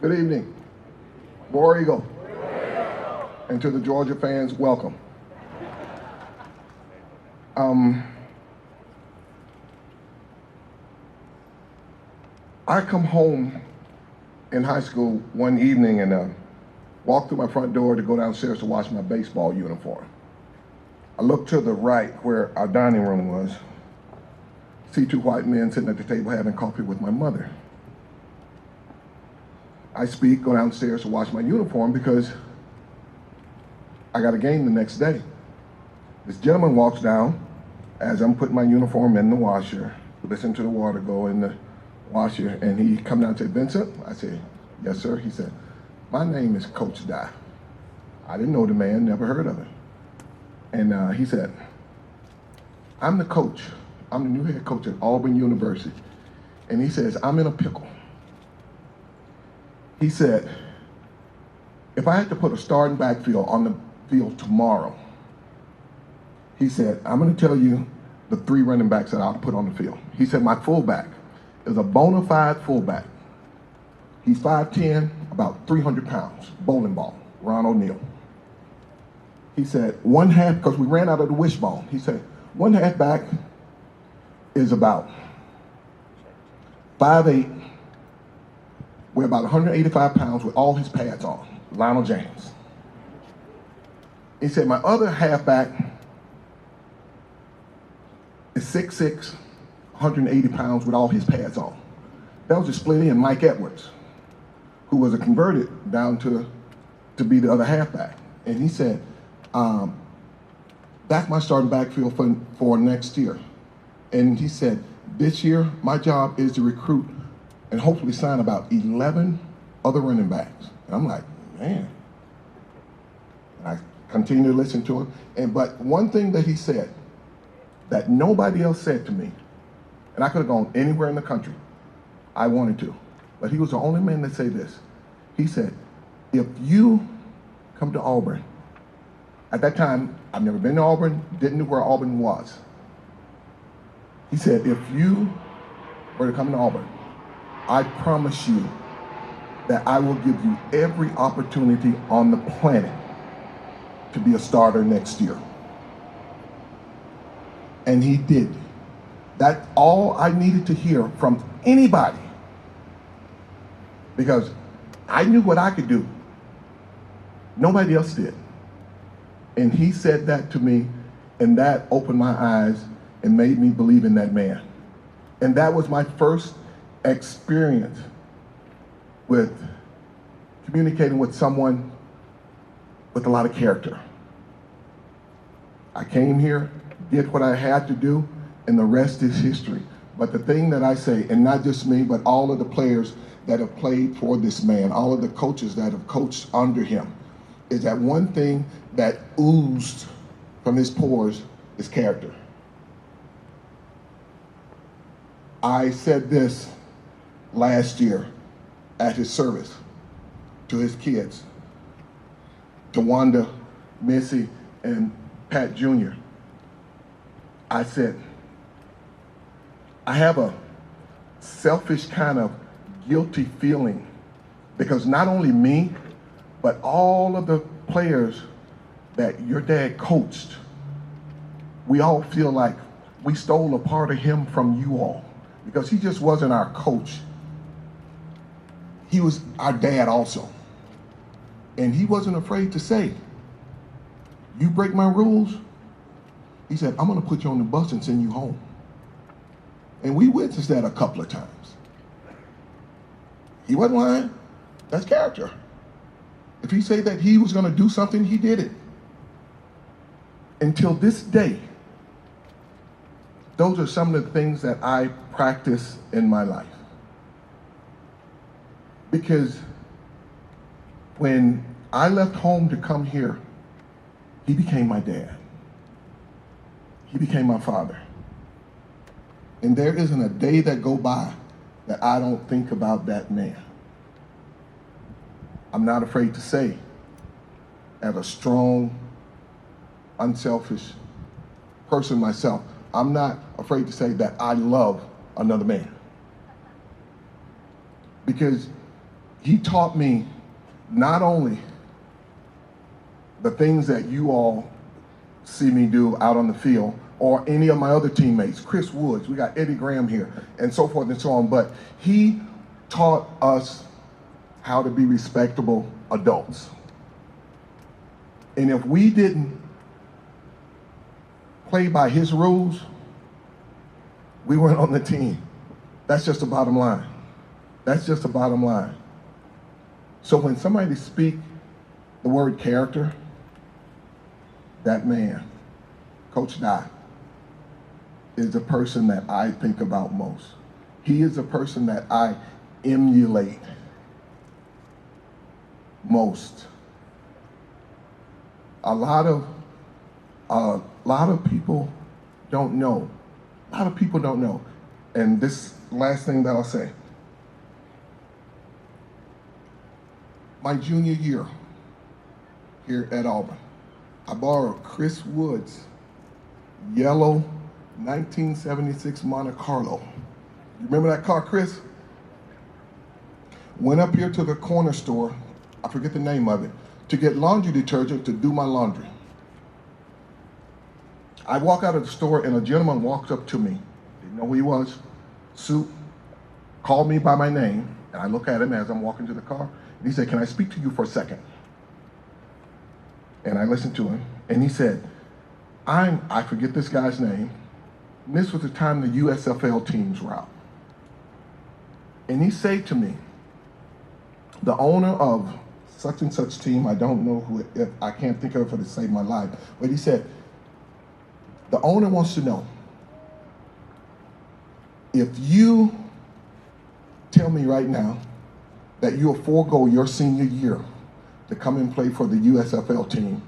Good evening. War Eagle. And to the Georgia fans, welcome. I come home in high school one evening and walked through my front door to go downstairs to wash my baseball uniform. I looked to the right where our dining room was, see two white men sitting at the table having coffee with my mother. I go downstairs to wash my uniform because I got a game the next day. This gentleman walks down as I'm putting my uniform in the washer, listen to the water go in the washer, and he come down and said, "Vincent?" I said, "Yes, sir." He said, "My name is Coach Dye." I didn't know the man, never heard of him. And he said, "I'm the coach. I'm the new head coach at Auburn University." And he says, "I'm in a pickle." He said, "If I had to put a starting backfield on the field tomorrow," he said, "I'm going to tell you the three running backs that I'll put on the field." He said, "My fullback is a bona fide fullback. He's 5'10", about 300 pounds, bowling ball, Ron O'Neal." He said, "One half," because we ran out of the wishbone. He said, "One half back is about 5'8", weigh about 185 pounds with all his pads on, Lionel James." He said, "My other halfback is 6'6", 180 pounds with all his pads on." That was a split in Mike Edwards, who was a converted down to be the other halfback. And he said, "That's my starting backfield for next year." And he said, "This year, my job is to recruit and hopefully sign about 11 other running backs." And I'm like, man. I continue to listen to him. But one thing that he said that nobody else said to me, and I could have gone anywhere in the country I wanted to, but he was the only man that said this. He said, "If you come to Auburn," at that time, I've never been to Auburn, didn't know where Auburn was. He said, "If you were to come to Auburn, I promise you that I will give you every opportunity on the planet to be a starter next year." And he did. That's all I needed to hear from anybody, because I knew what I could do. Nobody else did. And he said that to me, and that opened my eyes and made me believe in that man. And that was my first experience with communicating with someone with a lot of character. I came here, did what I had to do, and the rest is history. But the thing that I say, and not just me, but all of the players that have played for this man, all of the coaches that have coached under him, is that one thing that oozed from his pores is character. I said this last year at his service to his kids, to Wanda, Missy, and Pat Jr. I said, I have a selfish kind of guilty feeling because not only me, but all of the players that your dad coached, we all feel like we stole a part of him from you all, because he just wasn't our coach. He was our dad also. And he wasn't afraid to say, "You break my rules," he said, "I'm gonna put you on the bus and send you home." And we witnessed that a couple of times. He wasn't lying. That's character. If he said that he was gonna do something, he did it. Until this day, those are some of the things that I practice in my life. Because when I left home to come here, he became my dad. He became my father. And there isn't a day that go by that I don't think about that man. I'm not afraid to say, as a strong, unselfish person myself, I'm not afraid to say that I love another man. Because he taught me not only the things that you all see me do out on the field, or any of my other teammates, Chris Woods, we got Eddie Graham here, and so forth and so on, but he taught us how to be respectable adults. And if we didn't play by his rules, we weren't on the team. That's just the bottom line. That's just the bottom line. So when somebody speaks the word character, that man, Coach Dye, is the person that I think about most. He is the person that I emulate most. A lot of people don't know. A lot of people don't know. And this last thing that I'll say. My junior year here at Auburn, I borrowed Chris Woods' yellow 1976 Monte Carlo. You remember that car, Chris? Went up here to the corner store, I forget the name of it, to get laundry detergent to do my laundry. I walk out of the store and a gentleman walks up to me. Didn't know who he was. Suit, called me by my name, and I look at him as I'm walking to the car. And he said, "Can I speak to you for a second?" And I listened to him, and he said, I forget this guy's name. And this was the time the USFL teams were out. And he said to me, the owner of such and such team, I don't know who, I can't think of it for to save my life, but he said, the owner wants to know, if you tell me right now that you'll forego your senior year to come and play for the USFL team,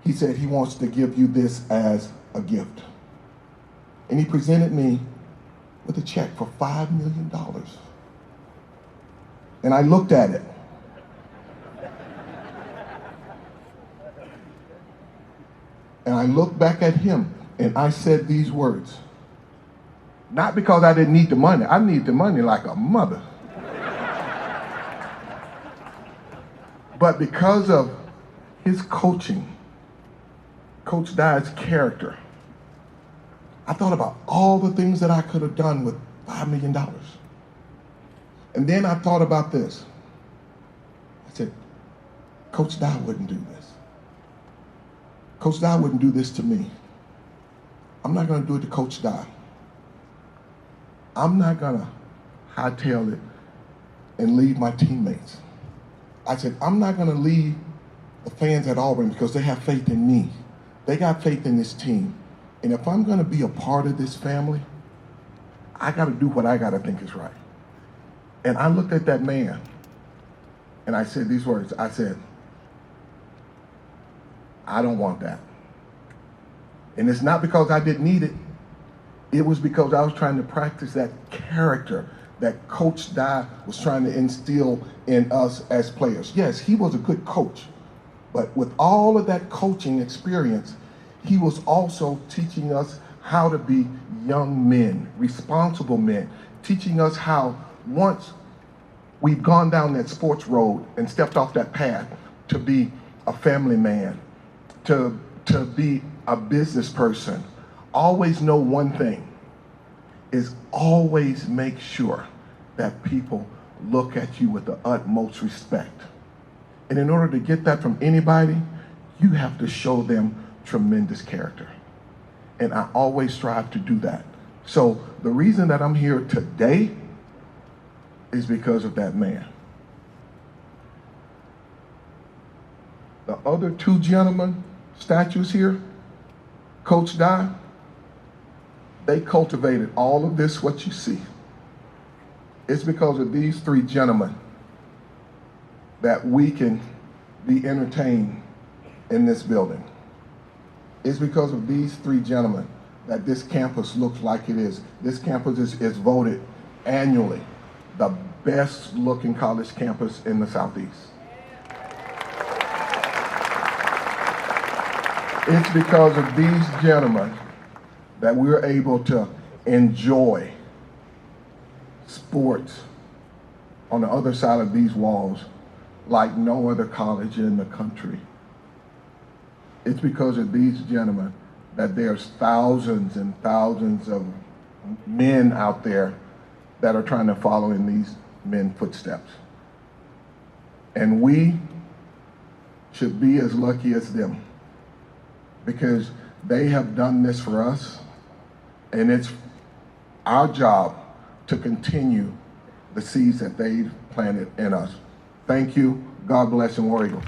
he said he wants to give you this as a gift. And he presented me with a check for $5 million. And I looked at it. And I looked back at him and I said these words. Not because I didn't need the money. I need the money like a mother. But because of his coaching, Coach Dye's character, I thought about all the things that I could have done with $5 million. And then I thought about this. I said, Coach Dye wouldn't do this. Coach Dye wouldn't do this to me. I'm not going to do it to Coach Dye. I'm not going to hightail it and leave my teammates. I said, I'm not going to leave the fans at Auburn because they have faith in me. They got faith in this team. And if I'm going to be a part of this family, I got to do what I got to think is right. And I looked at that man and I said these words. I said, I don't want that. And it's not because I didn't need it. It was because I was trying to practice that character that Coach Dye was trying to instill in us as players. Yes, he was a good coach, but with all of that coaching experience, he was also teaching us how to be young men, responsible men, teaching us how once we've gone down that sports road and stepped off that path to be a family man, to be a business person, always know one thing, is always make sure that people look at you with the utmost respect. And in order to get that from anybody, you have to show them tremendous character. And I always strive to do that. So the reason that I'm here today is because of that man. The other two gentlemen, statues here, Coach Dye, they cultivated all of this, what you see. It's because of these three gentlemen that we can be entertained in this building. It's because of these three gentlemen that this campus looks like it is. This campus is voted annually the best looking college campus in the Southeast. It's because of these gentlemen that we're able to enjoy sports on the other side of these walls like no other college in the country. It's because of these gentlemen that there's thousands and thousands of men out there that are trying to follow in these men's footsteps. And we should be as lucky as them, because they have done this for us, and it's our job to continue the seeds that they've planted in us. Thank you. God bless and War Eagle.